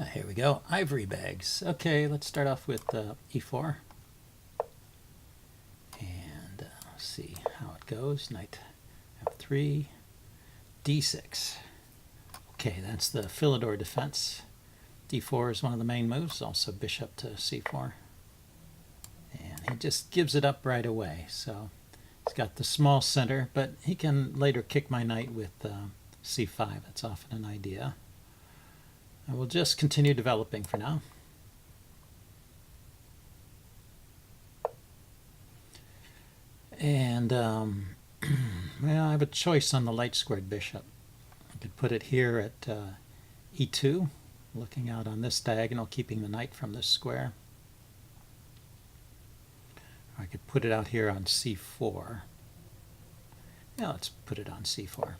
Here we go, ivory bags. Okay, let's start off with e4. And see how it goes. Knight f3, d6. Okay, that's the Philidor defense. d4 is one of the main moves, also bishop to c4. And he just gives it up right away. So he's got the small center, but he can later kick my knight with c5. That's often an idea. I will just continue developing for now. And well, I have a choice on the light squared bishop. I could put it here at e2, looking out on this diagonal, keeping the knight from this square. Or I could put it out here on c4. Yeah, let's put it on c4.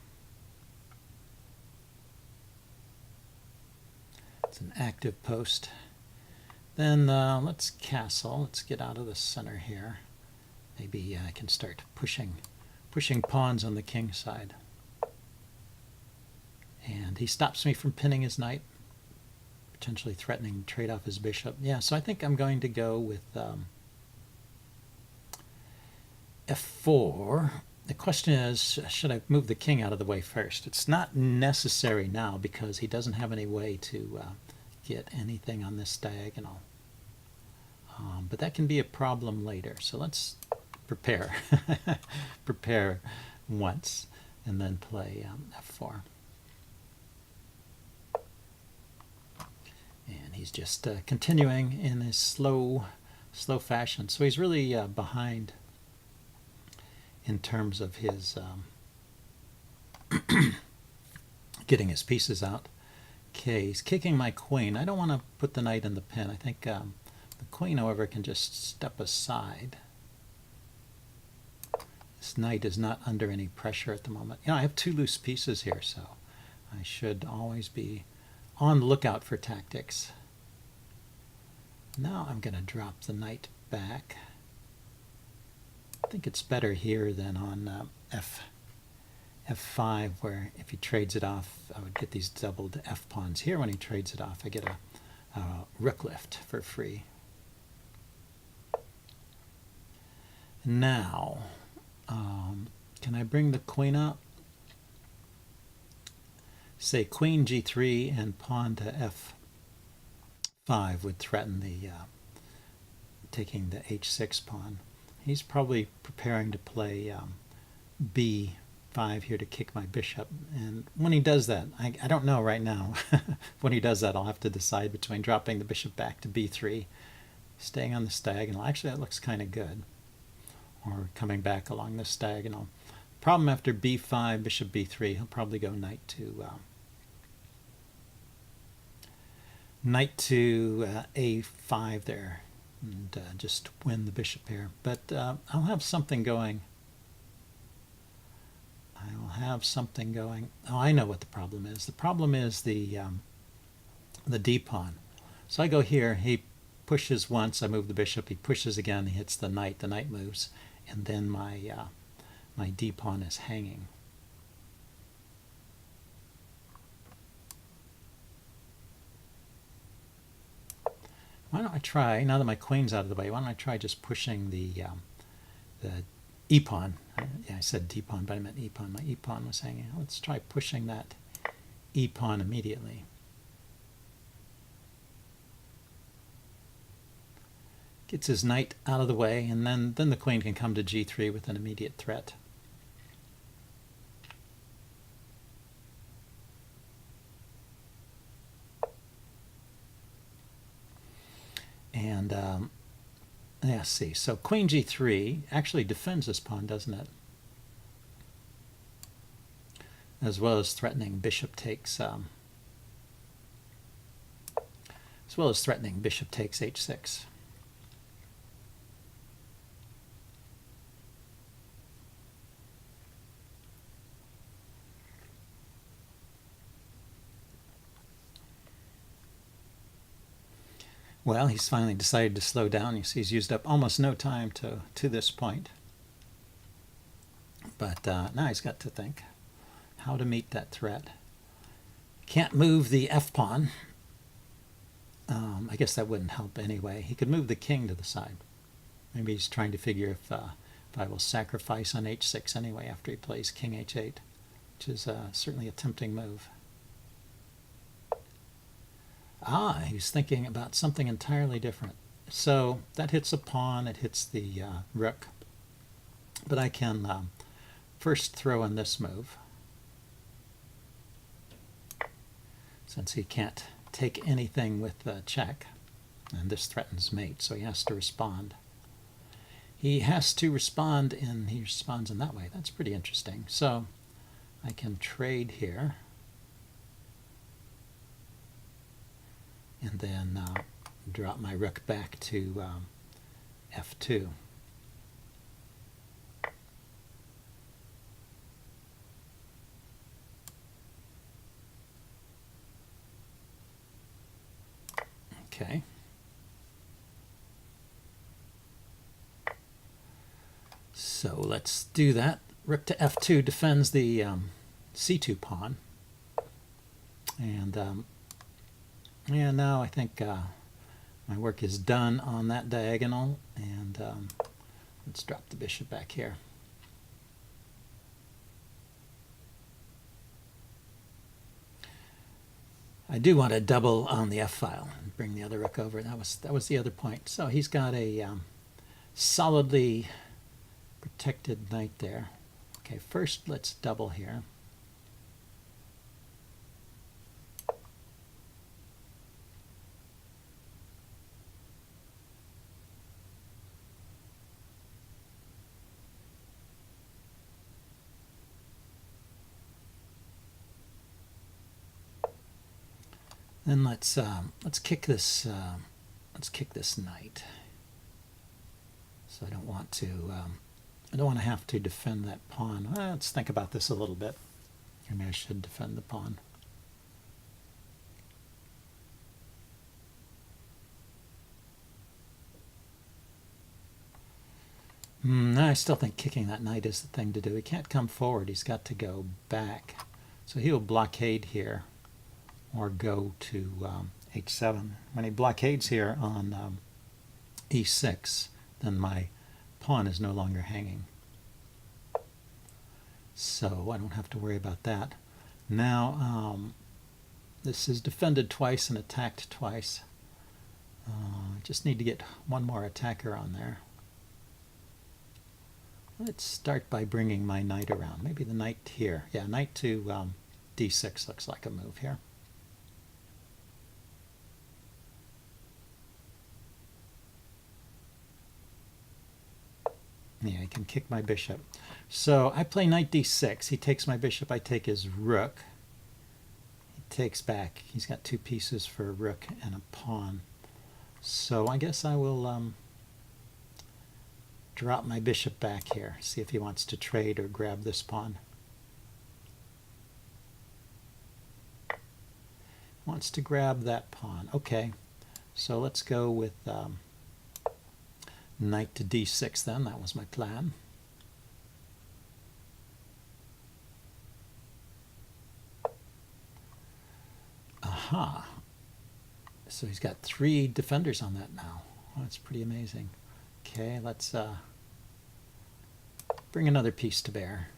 It's an active post. Then let's castle. Let's get out of the center here. Maybe I can start pushing pawns on the king side. And he stops me from pinning his knight, potentially threatening to trade off his bishop. Yeah, so I think I'm going to go with f4. The question is, should I move the king out of the way first? It's not necessary now because he doesn't have any way to get anything on this diagonal. But that can be a problem later. So let's prepare. Prepare once and then play f4. And he's just continuing in his slow fashion. So he's really behind in terms of his getting his pieces out. Okay, he's kicking my queen. I don't want to put the knight in the pin. I think the queen, however, can just step aside. This knight is not under any pressure at the moment. You know, I have two loose pieces here, so I should always be on the lookout for tactics. Now I'm going to drop the knight back. I think it's better here than on f5, where if he trades it off, I would get these doubled f pawns. Here, when he trades it off, I get a rook lift for free. Now, can I bring the queen up? Say queen g3 and pawn to f5 would threaten the taking the h6 pawn. He's probably preparing to play b5 here to kick my bishop. And when he does that, I don't know right now. When he does that, I'll have to decide between dropping the bishop back to b3, staying on this diagonal. Actually, that looks kind of good. Or coming back along this diagonal. Problem after b5, bishop b3, he'll probably go knight to a5 there, and just win the bishop here. But I'll have something going. Oh, I know what the problem is. The problem is the d pawn. So I go here. He pushes once. I move the bishop. He pushes again. He hits the knight. The knight moves, and then my my d pawn is hanging. Why don't I try, now that my queen's out of the way, why don't I try just pushing the e-pawn. Yeah, I said d-pawn, but I meant e-pawn. My e-pawn was hanging. Let's try pushing that e-pawn immediately. Gets his knight out of the way, and then the queen can come to g3 with an immediate threat. And yeah, see, so queen g3 actually defends this pawn, doesn't it? As well as threatening bishop takes h6. Well, he's finally decided to slow down. You see, he's used up almost no time to this point. But now he's got to think how to meet that threat. Can't move the f-pawn. I guess that wouldn't help anyway. He could move the king to the side. Maybe he's trying to figure if I will sacrifice on h6 anyway after he plays king h8, which is certainly a tempting move. Ah, he's thinking about something entirely different. So that hits a pawn, it hits the rook. But I can first throw in this move, since he can't take anything with the check, and this threatens mate, so he has to respond. He responds in that way. That's pretty interesting. So I can trade here, and then drop my rook back to f2. Okay. So let's do that. Rook to f2 defends the c2 pawn. And now I think my work is done on that diagonal. And let's drop the bishop back here. I do want to double on the f-file and bring the other rook over. That was the other point. So he's got a solidly protected knight there. Okay, first let's double here. Then let's kick this knight. So I don't want to have to defend that pawn. Well, let's think about this a little bit. Maybe I should defend the pawn. I still think kicking that knight is the thing to do. He can't come forward. He's got to go back. So he'll blockade here, or go to h7. When he blockades here on e6, then my pawn is no longer hanging. So I don't have to worry about that. Now this is defended twice and attacked twice. Just need to get one more attacker on there. Let's start by bringing my knight around. Maybe the knight here. Yeah, knight to d6 looks like a move here. Yeah, he can kick my bishop. So I play knight d6. He takes my bishop. I take his rook. He takes back. He's got two pieces for a rook and a pawn. So I guess I will drop my bishop back here. See if he wants to trade or grab this pawn. Wants to grab that pawn. Okay. So let's go with knight to d6 then. That was my plan. Aha. So he's got 3 defenders on that now. Oh, that's pretty amazing. Okay, let's bring another piece to bear.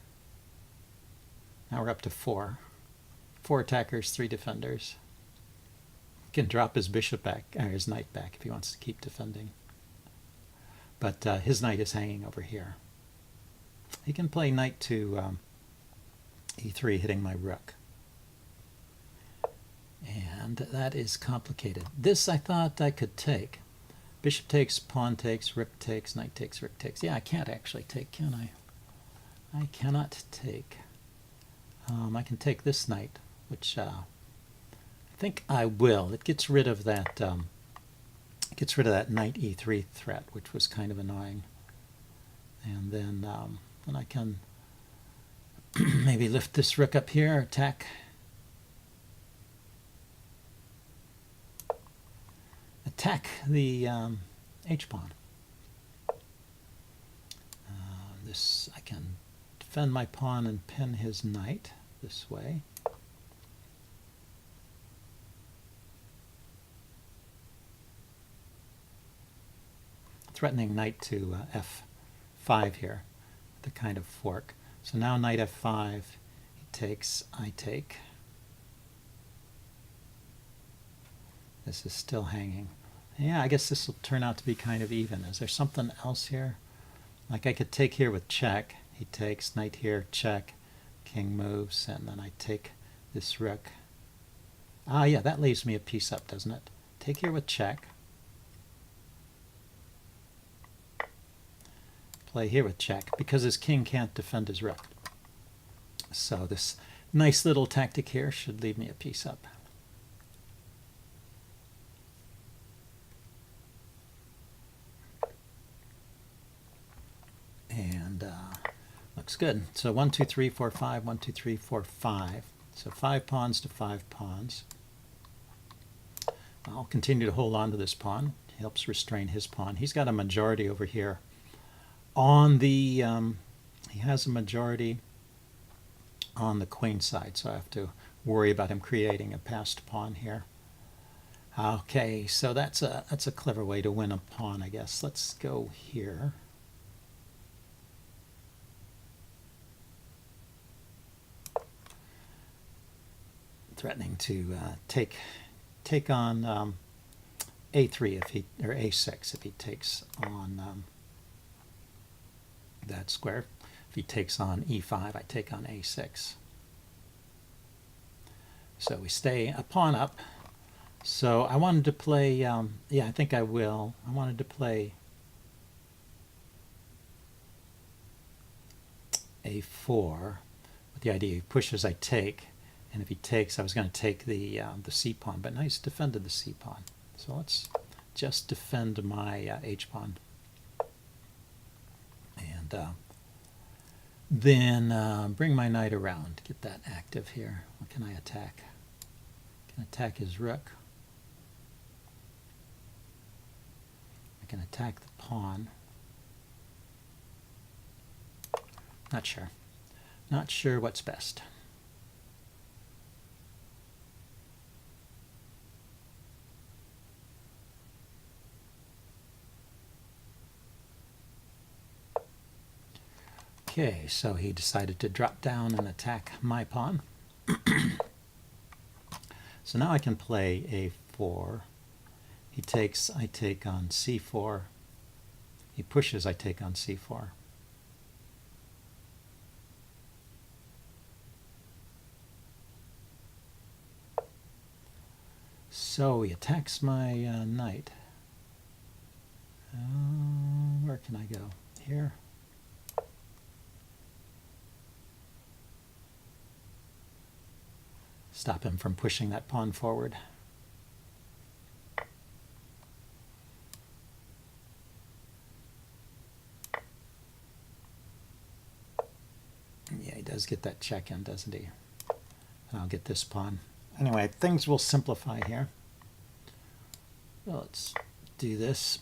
Now we're up to 4. 4 attackers, 3 defenders. He can drop his bishop back, or his knight back if he wants to keep defending. But his knight is hanging over here. He can play knight to e3, hitting my rook. And that is complicated. This I thought I could take. Bishop takes, pawn takes, rook takes, knight takes, rook takes. Yeah, I can't actually take, can I? I cannot take. I can take this knight, which I think I will. It gets rid of that. Gets rid of that knight e3 threat, which was kind of annoying. And then I can maybe lift this rook up here, attack. Attack the h-pawn. This I can defend my pawn and pin his knight this way. threatening knight to f5 here, the kind of fork. So now knight f5, he takes, I take. This is still hanging. Yeah, I guess this will turn out to be kind of even. Is there something else here? Like I could take here with check. He takes, knight here, check, king moves, and then I take this rook. Ah, yeah, that leaves me a piece up, doesn't it? Take here with check. Play here with check, because his king can't defend his rook. So this nice little tactic here should leave me a piece up. And looks good. So 1, 2, 3, 4, 5, 1, 2, 3, 4, 5. So 5 pawns to 5 pawns. I'll continue to hold on to this pawn. It helps restrain his pawn. He's got a majority over here. On the, he has a majority on the queen side, so I have to worry about him creating a passed pawn here. Okay, so that's a clever way to win a pawn, I guess. Let's go here. Threatening to take on a3 if he, or a6 if he takes on that square. If he takes on e5, I take on a6. So we stay a pawn up. So I wanted to play, yeah, I think I will. I wanted to play a4 with the idea he pushes, I take. And if he takes, I was going to take the c pawn, but now he's defended the c pawn. So let's just defend my h pawn, and then bring my knight around. Get that active here. What can I attack? I can attack his rook. I can attack the pawn. Not sure. Not sure what's best. Okay, so he decided to drop down and attack my pawn. So now I can play a4. He takes, I take on c4. He pushes, I take on c4. So he attacks my knight. Where can I go? Here. Stop him from pushing that pawn forward. Yeah, he does get that check in, doesn't he? And I'll get this pawn. Anyway, things will simplify here. Well, let's do this.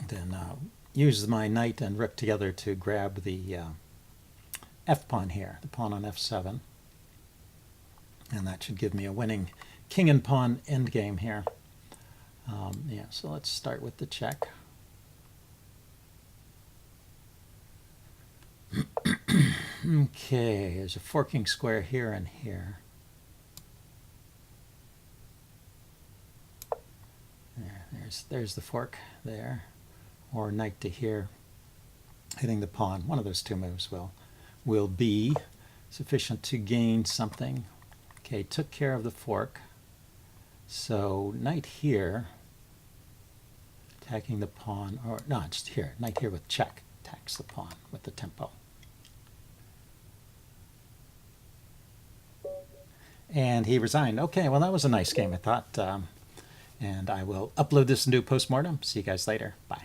Then use my knight and rook together to grab the f pawn here, the pawn on f7. And that should give me a winning king and pawn endgame here. Yeah, so let's start with the check. Okay, there's a forking square here and here. There's the fork there, or knight to here, hitting the pawn. One of those two moves will be sufficient to gain something. Okay, took care of the fork. So knight here, attacking the pawn, or no, just here, knight here with check, attacks the pawn with the tempo. And he resigned. Okay, well, that was a nice game, I thought. And I will upload this and do postmortem. See you guys later. Bye.